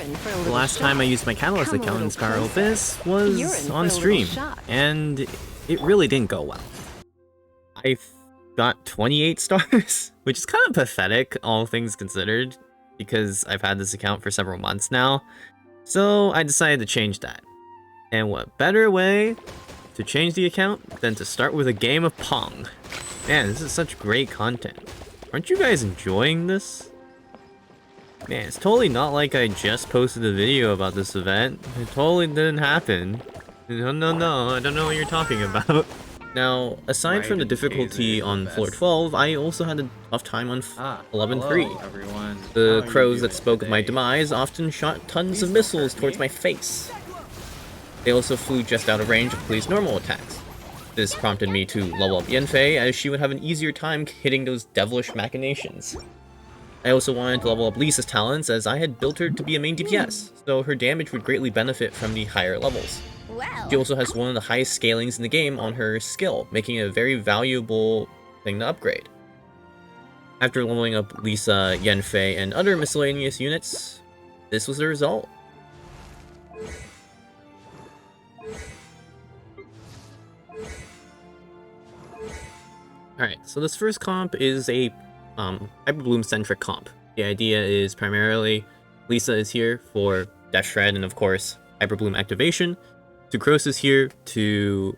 The last time I used my Catalyst account in Skyrim Abyss was on stream, and it really didn't go well. I got 28 stars, which is kind of pathetic, all things considered, because I've had this account for several months now, so I decided to change that. And what better way to change the account than to start with a game of Pong? Man, this is such great content. Aren't you guys enjoying this? Man, it's totally not like I just posted a video about this event. It totally didn't happen. No, I don't know what you're talking about. Now, aside from the difficulty on floor 12, I also had a tough time on 11-3. The crows that spoke of my demise often shot tons of missiles towards my face. They also flew just out of range of Klee's normal attacks. This prompted me to level up Yanfei, as she would have an easier time hitting those devilish machinations. I also wanted to level up Lisa's talents, as I had built her to be a main DPS, so her damage would greatly benefit from the higher levels. Wow. She also has one of the highest scalings in the game on her skill, making it a very valuable thing to upgrade. After leveling up Lisa, Yanfei, and other miscellaneous units, this was the result. Alright, so this first comp is a Hyperbloom-centric comp. The idea is primarily Lisa is here for Death Shred and of course Hyperbloom activation. Sucrose is here to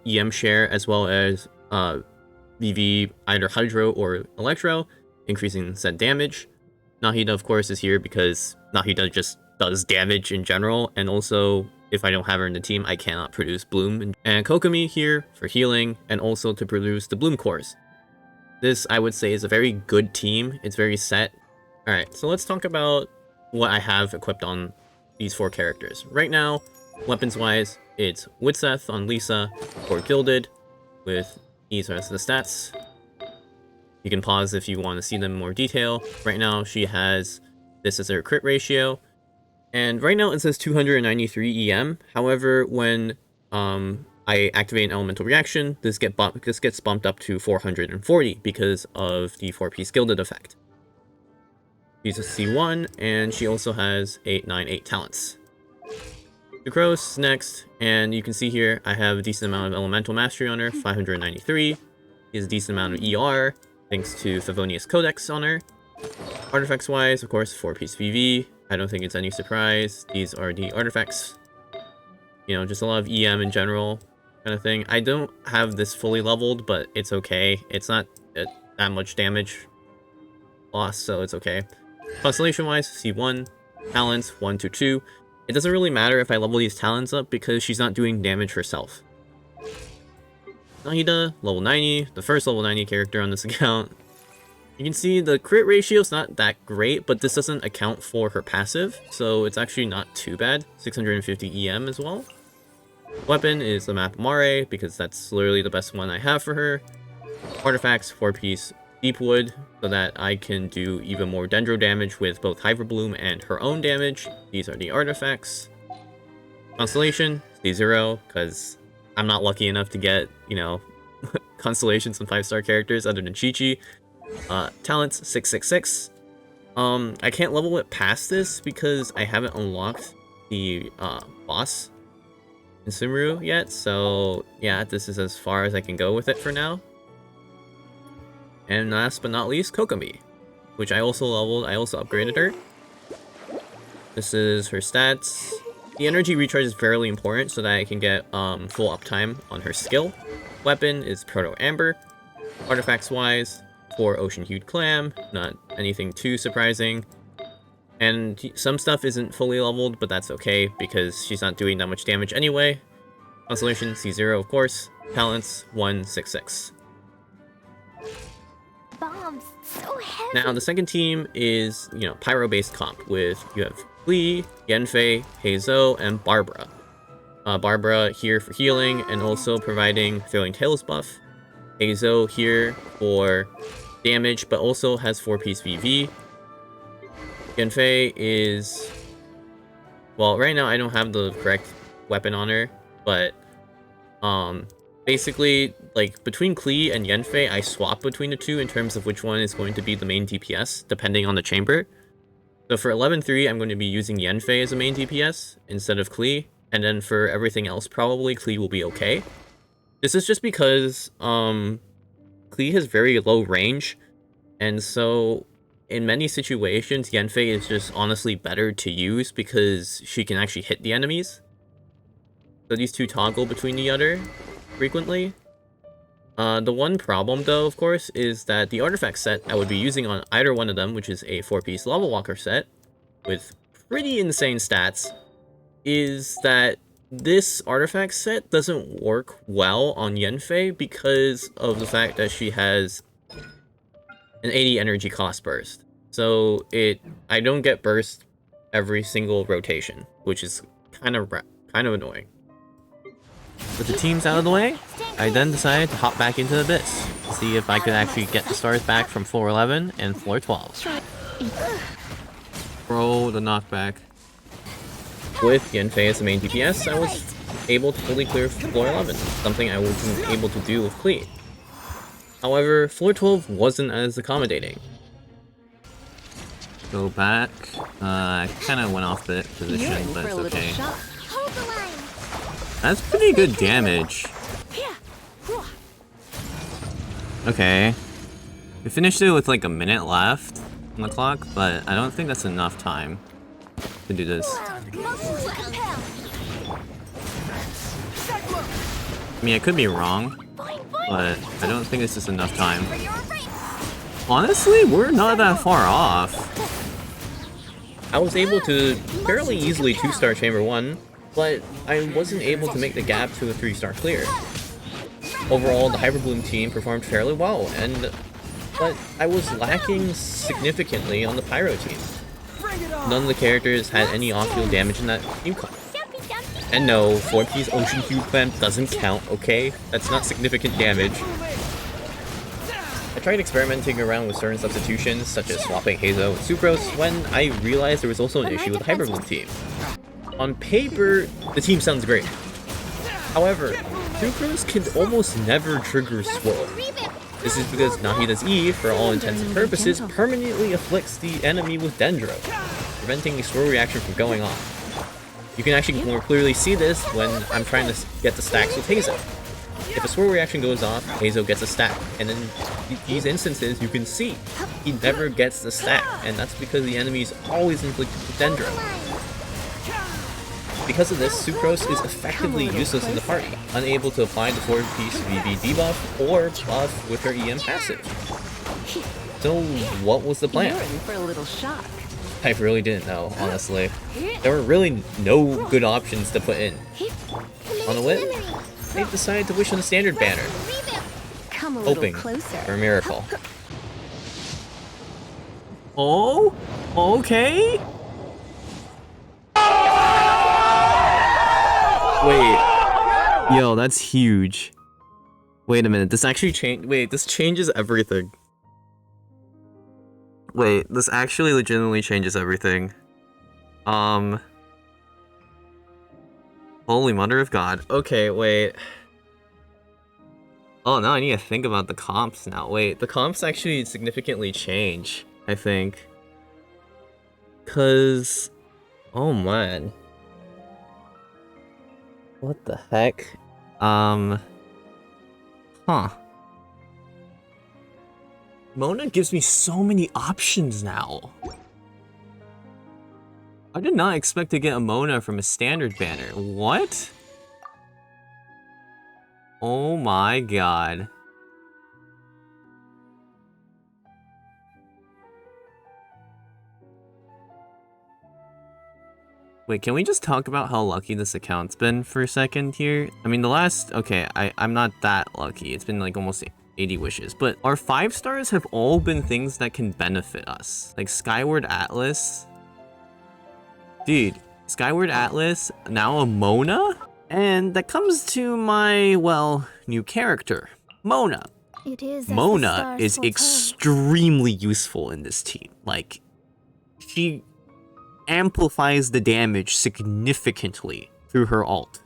EM share as well as VV either Hydro or Electro, increasing said damage. Nahida of course is here because Nahida just does damage in general, and also if I don't have her in the team I cannot produce Bloom. And Kokomi here for healing and also to produce the Bloom cores. This, I would say, is a very good team. It's very set. Alright, so let's talk about what I have equipped on these four characters. Right now, weapons-wise, it's Widseth on Lisa for Gilded, with these are the stats. You can pause if you want to see them in more detail. Right now, she has this as her crit ratio, and right now it says 293 EM. However, when I activate an elemental reaction, this gets bumped up to 440 because of the 4-piece Gilded effect. She's a C1, and she also has 898 talents. Sucrose next, and you can see here I have a decent amount of elemental mastery on her, 593. She has a decent amount of ER, thanks to Favonius Codex on her. Artifacts wise, of course, 4-piece VV. I don't think it's any surprise. These are the artifacts. You know, just a lot of EM in general. Kind of thing. I don't have this fully leveled, but it's okay. It's not that much damage loss, so it's okay. Constellation-wise, C1, talents 1 to 2. It doesn't really matter if I level these talents up because she's not doing damage herself. Nahida, level 90, the first level 90 character on this account. You can see the crit ratio is not that great, but this doesn't account for her passive, so it's actually not too bad. 650 EM as well. Weapon is the map Mare, because that's literally the best one I have for her. Artifacts, 4-piece Deepwood, so that I can do even more Dendro damage with both Hyperbloom and her own damage. These are the artifacts. Constellation, C0, because I'm not lucky enough to get, you know, constellations and 5-star characters other than Chi-Chi. Talents, 666. I can't level it past this because I haven't unlocked the boss in Sumeru yet, so yeah, this is as far as I can go with it for now. And last but not least, Kokomi, which I also leveled. I also upgraded her. This is her stats. The energy recharge is fairly important so that I can get full uptime on her skill. Weapon is Proto Amber. Artifacts wise, 4 Ocean Hued Clam, not anything too surprising. And some stuff isn't fully leveled, but that's okay, because she's not doing that much damage anyway. Constellation, C0 of course. Talents, 166. Bombs, so heavy. Now, the second team is, you know, Pyro-based comp, with, you have Klee, Yanfei, Heizo, and Barbara. Barbara here for healing, and also providing Thrilling Tales buff. Heizo here for damage, but also has 4-piece VV. Yanfei is... well, right now I don't have the correct weapon on her, but basically, like, between Klee and Yanfei, I swap between the two in terms of which one is going to be the main DPS, depending on the chamber. So for 11-3, I'm going to be using Yanfei as a main DPS instead of Klee, and then for everything else, probably Klee will be okay. This is just because Klee has very low range, and so in many situations, Yanfei is just honestly better to use because she can actually hit the enemies. So these two toggle between the other frequently. The one problem, though, of course, is that the artifact set I would be using on either one of them, which is a 4-piece Lava Walker set with pretty insane stats, is that this artifact set doesn't work well on Yanfei because of the fact that she has an 80 energy cost burst. So I don't get burst every single rotation, which is kind of annoying. With the teams out of the way, I then decided to hop back into Abyss to see if I could actually get the stars back from floor 11 and floor 12. Bro, the knockback. With Yanfei as the main DPS, I was able to fully clear floor 11, something I wasn't able to do with Klee. However, floor 12 wasn't as accommodating. Go back. I kind of went off the position, but it's okay. That's pretty good damage. Okay. We finished it with like a minute left on the clock, but I don't think that's enough time to do this. I mean, I could be wrong, but I don't think this is enough time. Honestly, we're not that far off. I was able to fairly easily 2-star Chamber 1, but I wasn't able to make the gap to a 3-star clear. Overall, the Hyperbloom team performed fairly well, but I was lacking significantly on the Pyro team. None of the characters had any off-field damage in that team comp. And no, 4P's Ocean Cube Clamp doesn't count, okay? That's not significant damage. I tried experimenting around with certain substitutions, such as swapping Hazo with Sucrose, when I realized there was also an issue with the Hyperbloom team. On paper, the team sounds great. However, Sucrose can almost never trigger Swirl. This is because Nahida's E, for all intents and purposes, permanently afflicts the enemy with Dendro, preventing the Swirl reaction from going off. You can actually more clearly see this when I'm trying to get the stacks with Hazo. If a Swirl reaction goes off, Hazo gets a stack, and in these instances you can see he never gets the stack, and that's because the enemy is always inflicted with Dendro. Because of this, Sucrose is effectively useless in the party, unable to apply the 4-piece VV debuff or buff with her EM passive. So what was the plan? I really didn't know, honestly. There were really no good options to put in. On a whim, they decided to wish on the standard banner, hoping for a miracle. Oh? Okay? Wait. Yo, that's huge. Wait a minute, this actually this changes everything. Wait, this actually legitimately changes everything. Holy Mother of God. Okay, wait. Oh, now I need to think about the comps now. Wait, the comps actually significantly change, I think. 'Cause... oh man. What the heck? Huh. Mona gives me so many options now. I did not expect to get a Mona from a standard banner. What? Oh my god. Wait, can we just talk about how lucky this account's been for a second here? I mean, the last... okay, I'm not that lucky. It's been like almost 80 wishes. But our 5 stars have all been things that can benefit us. Like Skyward Atlas. Dude, Skyward Atlas, now a Mona? And that comes to my, well, new character, Mona. Mona is extremely useful in this team. Like, she amplifies the damage significantly through her ult.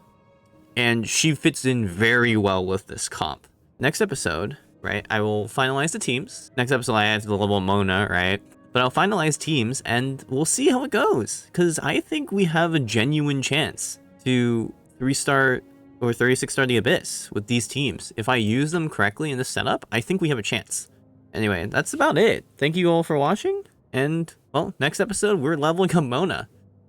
And she fits in very well with this comp. Next episode, right, I will finalize the teams. Next episode I have to level Mona, right? But I'll finalize teams and we'll see how it goes. Because I think we have a genuine chance to 3-star or 36-star the Abyss with these teams. If I use them correctly in this setup, I think we have a chance. Anyway, that's about it. Thank you all for watching. And, well, next episode, we're leveling up Mona.